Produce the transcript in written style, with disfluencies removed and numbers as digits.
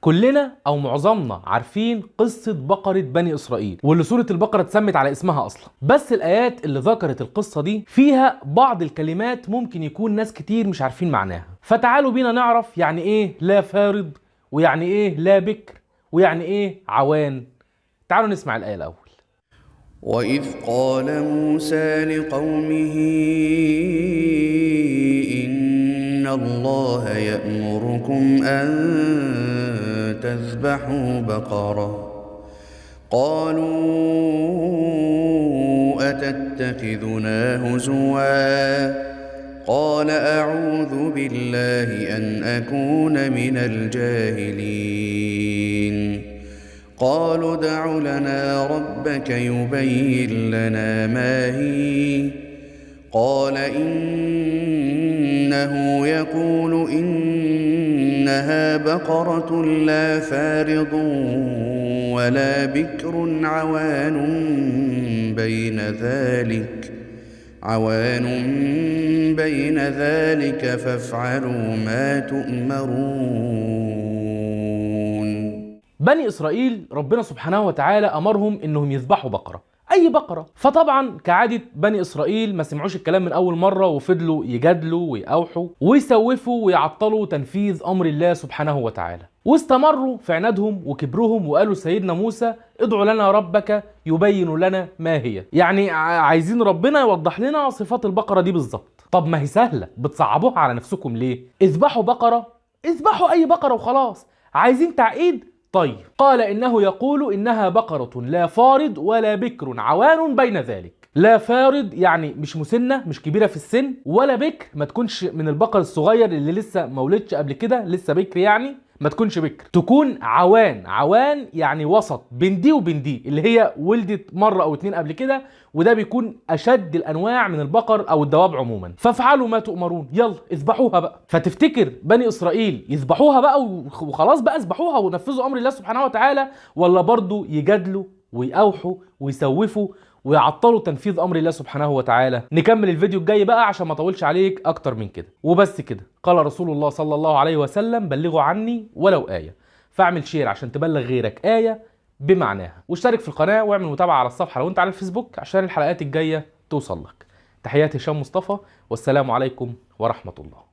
كلنا او معظمنا عارفين قصة بقرة بني اسرائيل، واللي سورة البقرة اتسمت على اسمها اصلا. بس الايات اللي ذكرت القصة دي فيها بعض الكلمات ممكن يكون ناس كتير مش عارفين معناها، فتعالوا بينا نعرف يعني ايه لا فارض، ويعني ايه لا بكر، ويعني ايه عوان. تعالوا نسمع الآية الأول. وإذ قال موسى لقومه إن الله يأمركم أن تذبحوا بقرة، قالوا أتتخذنا هزوا، قال أعوذ بالله أن أكون من الجاهلين. قالوا ادع لنا ربك يبين لنا ما هي، قال إنه يقول إنها بقرة لا فارض ولا بكر عوان بين ذلك فافعلوا ما تؤمرون. بني إسرائيل ربنا سبحانه وتعالى أمرهم إنهم يذبحوا بقرة، أي بقرة. فطبعا كعادة بني إسرائيل ما سمعوش الكلام من أول مرة، وفضلوا يجادلوا ويأوحوا ويسوفوا ويعطلوا تنفيذ أمر الله سبحانه وتعالى، واستمروا في عنادهم وكبرهم وقالوا سيدنا موسى ادعوا لنا ربك يبين لنا ما هي، يعني عايزين ربنا يوضح لنا صفات البقرة دي بالظبط. طب ما هي سهلة، بتصعبوها على نفسكم ليه؟ اذبحوا بقرة، اذبحوا أي بقرة وخلاص. عايزين تعقيد؟ طيب. قال إنه يقول إنها بقرة لا فارض ولا بكر عوان بين ذلك. لا فارض يعني مش مسنة، مش كبيرة في السن، ولا بكر ما تكونش من البقر الصغير اللي لسه ما ولدش قبل كده، لسه بكر يعني ما تكونش بكر. تكون عوان، عوان يعني وسط بين دي وبين دي، اللي هي ولدت مرة او اتنين قبل كده، وده بيكون اشد الانواع من البقر او الدواب عموما. فافعلوا ما تؤمرون، يلا اذبحوها بقى. فتفتكر بني اسرائيل يذبحوها بقى وخلاص بقى اذبحوها ونفذوا امر الله سبحانه وتعالى، ولا برضو يجادلوا ويأوحوا ويسوفوا ويعطلوا تنفيذ امر الله سبحانه وتعالى؟ نكمل الفيديو الجاي بقى عشان ما اطولش عليك اكتر من كده. وبس كده. قال رسول الله صلى الله عليه وسلم بلغوا عني ولو آية. فاعمل شير عشان تبلغ غيرك آية بمعناها، واشترك في القناة واعمل متابعة على الصفحة لو انت على الفيسبوك عشان الحلقات الجاية توصل لك. تحياتي هشام مصطفى، والسلام عليكم ورحمة الله.